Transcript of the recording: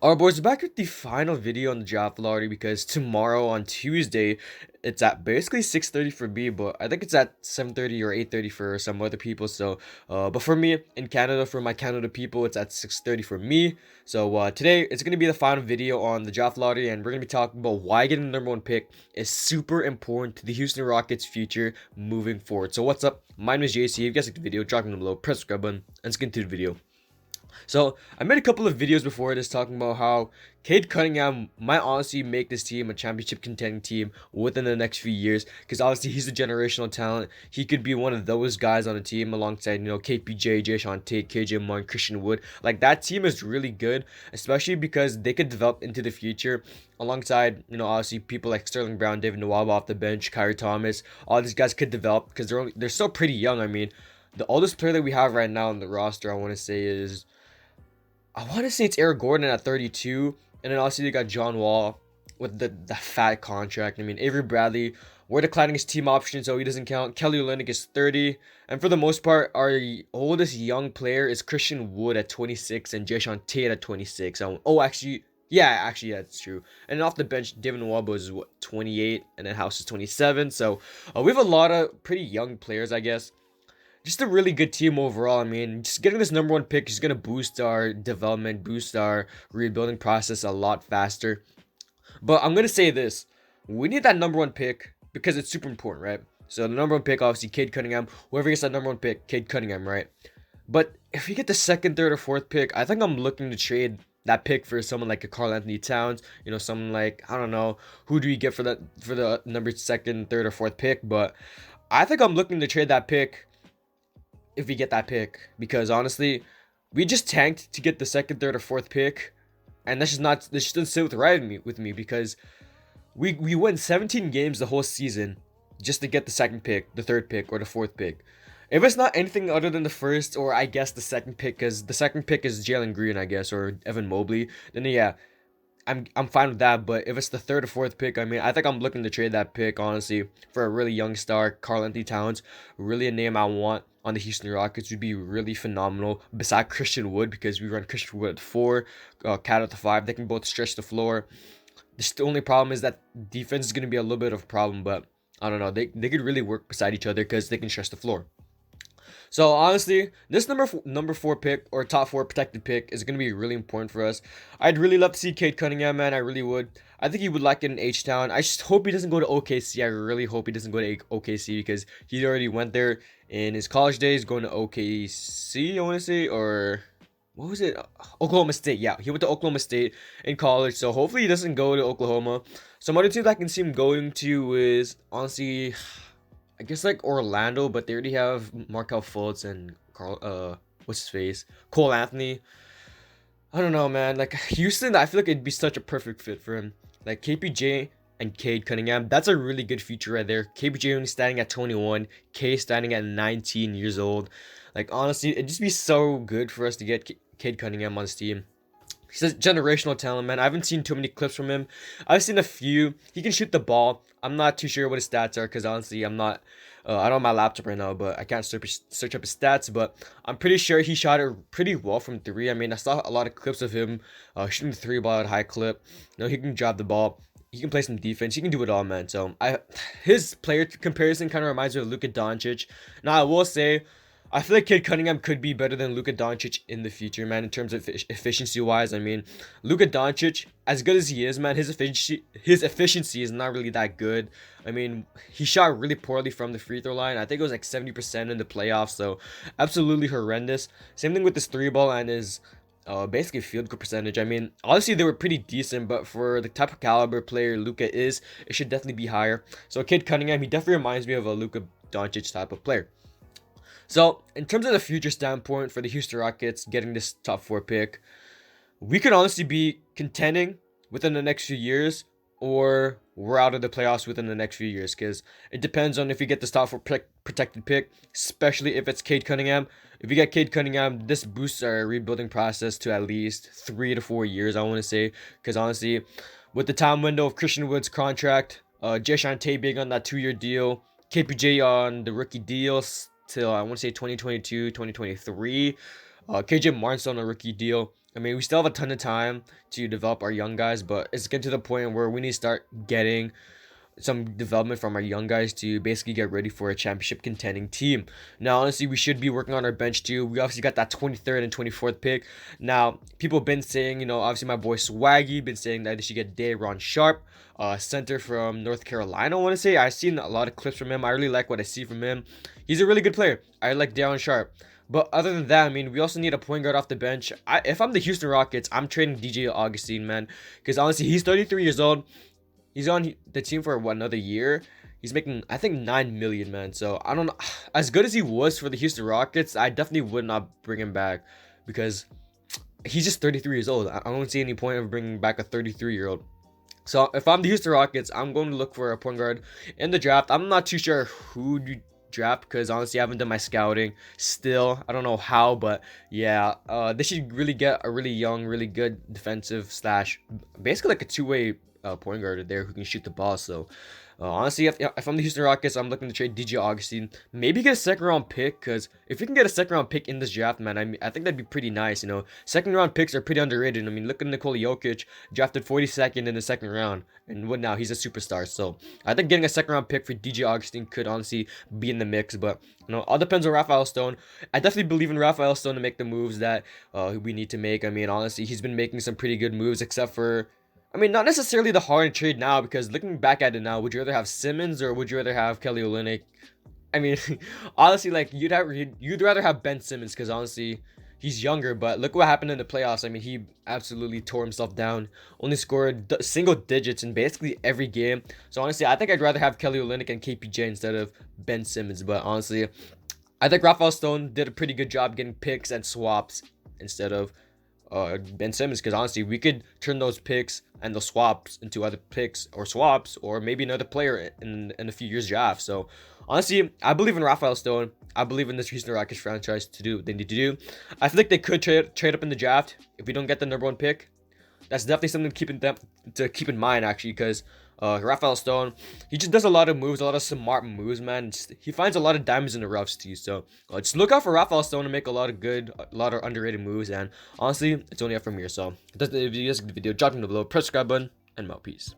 Alright, boys, back with the final video on the draft lottery because tomorrow on Tuesday, it's at basically 6:30 for me, but I think it's at 7:30 or 8:30 for some other people. But for me in Canada, for my Canada people, it's at 6:30 for me. Today it's gonna be the final video on the draft lottery, and we're gonna be talking about why getting the number one pick is super important to the Houston Rockets' future moving forward. So what's up? My name is Jae'sean. If you guys like the video, drop it down below, press the subscribe button, and let's get into the video. So I made a couple of videos before this talking about how Cade Cunningham might honestly make this team a championship contending team within the next few years, because obviously he's a generational talent. He could be one of those guys on the team alongside, KPJ, Jae'sean Tate, KJ Munn, Christian Wood. Like, that team is really good, especially because they could develop into the future alongside, obviously people like Sterling Brown, David Nwaba off the bench, Kyrie Thomas. All these guys could develop because they're still pretty young. I mean, the oldest player that we have right now on the roster, I want to say it's Eric Gordon at 32, and then obviously they got John Wall with the fat contract. I mean, Avery Bradley, we're declining his team option, so he doesn't count. Kelly Olynyk is 30, and for the most part, our oldest young player is Christian Wood at 26 and Jae'Sean Tate at 26. Actually, yeah, that's true. And then off the bench, David Nwaba is 28, and then House is 27. So we have a lot of pretty young players, I guess. Just a really good team overall. I mean, just getting this number one pick is going to boost our development, boost our rebuilding process a lot faster. But I'm going to say this. We need that number one pick because it's super important, right? So the number one pick, obviously, Cade Cunningham. Whoever gets that number one pick, Cade Cunningham, right? But if we get the second, third, or fourth pick, I think I'm looking to trade that pick for someone like a Karl Anthony Towns. Someone like, I don't know, who do we get for the number second, third, or fourth pick? But I think I'm looking to trade that pick if we get that pick, because honestly, we just tanked to get the second, third, or fourth pick, and this just doesn't sit with me because we win 17 games the whole season just to get the second pick, the third pick, or the fourth pick. If it's not anything other than the first, or I guess the second pick, because the second pick is Jalen Green, I guess, or Evan Mobley, then yeah, I'm fine with that. But if it's the third or fourth pick, I mean, I think I'm looking to trade that pick, honestly, for a really young star, Karl Anthony Towns. Really a name I want on the Houston Rockets. Would be really phenomenal beside Christian Wood, because we run Christian Wood at 4, Cat at the 5. They can both stretch the floor. The only problem is that defense is going to be a little bit of a problem, but I don't know. They could really work beside each other because they can stretch the floor. So honestly, this number four pick, or top four protected pick, is gonna be really important for us. I'd really love to see Cade Cunningham, man. I really would. I think he would like it in H Town. I just hope he doesn't go to OKC. I really hope he doesn't go to OKC, because he already went there in his college days, going to OKC. I want to say, or what was it? Oklahoma State. Yeah, he went to Oklahoma State in college. So hopefully he doesn't go to Oklahoma. Some other teams I can see him going to is, honestly, I guess like Orlando, but they already have Markel Fultz and what's his face, Cole Anthony. I don't know, man. Like, Houston, I feel like it'd be such a perfect fit for him. Like, KPJ and Cade Cunningham, that's a really good feature right there. KPJ only standing at 21, K standing at 19 years old. Like, honestly, it'd just be so good for us to get Cade Cunningham on this team. He's a generational talent, man. I haven't seen too many clips from him. I've seen a few. He can shoot the ball. I'm not too sure what his stats are, because honestly, I'm not. I don't have my laptop right now, but I can't search up his stats. But I'm pretty sure he shot it pretty well from three. I mean, I saw a lot of clips of him shooting the three ball at high clip. He can drop the ball. He can play some defense. He can do it all, man. So his player comparison kind of reminds me of Luka Doncic. Now, I will say, I feel like Cade Cunningham could be better than Luka Doncic in the future, man, in terms of efficiency wise. I mean, Luka Doncic, as good as he is, man, his efficiency is not really that good. I mean, he shot really poorly from the free throw line. I think it was like 70% in the playoffs, so absolutely horrendous. Same thing with his three ball and his basically field goal percentage. I mean, honestly, they were pretty decent, but for the type of caliber player Luka is, it should definitely be higher. So Cade Cunningham, he definitely reminds me of a Luka Doncic type of player. So, in terms of the future standpoint for the Houston Rockets getting this top 4 pick, we could honestly be contending within the next few years, or we're out of the playoffs within the next few years, because it depends on if we get this top 4 protected pick, especially if it's Cade Cunningham. If we get Cade Cunningham, this boosts our rebuilding process to at least 3 to 4 years, I want to say, because honestly, with the time window of Christian Wood's contract, Jae'Sean Tate being on that 2-year deal, KPJ on the rookie deals till I want to say 2022, 2023. KJ Martin's on a rookie deal. I mean, we still have a ton of time to develop our young guys, but it's getting to the point where we need to start getting some development from our young guys to basically get ready for a championship contending team. Now, honestly, we should be working on our bench too. We obviously got that 23rd and 24th pick. Now, people have been saying, obviously my boy Swaggy been saying that they should get Daron Sharp, center from North Carolina. I want to say I've seen a lot of clips from him. I really like what I see from him. He's a really good player. I like Daron Sharp. But other than that, I mean, we also need a point guard off the bench. If I'm the Houston Rockets, I'm trading Jae'sean, man. Because honestly, he's 33 years old. He's on the team for another year. He's making, I think, $9 million, man. So I don't know. As good as he was for the Houston Rockets, I definitely would not bring him back because he's just 33 years old. I don't see any point of bringing back a 33-year-old. So if I'm the Houston Rockets, I'm going to look for a point guard in the draft. I'm not too sure who to draft because honestly I haven't done my scouting still. I don't know how, but yeah, they should really get a really young, really good defensive slash basically like a two-way point guard there who can shoot the ball. So honestly, if I'm the Houston Rockets, I'm looking to trade Jae'Sean. Maybe get a second round pick, because if we can get a second round pick in this draft, man, I think that'd be pretty nice. Second round picks are pretty underrated. I mean, look at Nikola Jokic, drafted 42nd in the second round, and what now? He's a superstar. So I think getting a second round pick for Jae'Sean could honestly be in the mix, but all depends on Raphael Stone. I definitely believe in Raphael Stone to make the moves that we need to make. I mean, honestly, he's been making some pretty good moves, except for, I mean, not necessarily the Harden trade now, because looking back at it now, would you rather have Simmons or would you rather have Kelly Olynyk? I mean, honestly, like, you'd rather have Ben Simmons, because honestly, he's younger, but look what happened in the playoffs. I mean, he absolutely tore himself down, only scored single digits in basically every game. So honestly, I think I'd rather have Kelly Olynyk and KPJ instead of Ben Simmons, but honestly, I think Raphael Stone did a pretty good job getting picks and swaps instead of Ben Simmons, because honestly, we could turn those picks and those swaps into other picks or swaps, or maybe another player in a few years draft. So honestly, I believe in Raphael Stone. I believe in this Houston Rockets franchise to do what they need to do. I feel like they could trade up in the draft if we don't get the #1 pick. That's definitely something to keep in mind, actually, because Raphael Stone, he just does a lot of moves, a lot of smart moves, man. He finds a lot of diamonds in the roughs too. So just look out for Raphael Stone to make a lot of underrated moves. And honestly, it's only up from here. So if you guys like the video, drop it down below, press the subscribe button, and I'm out. Peace.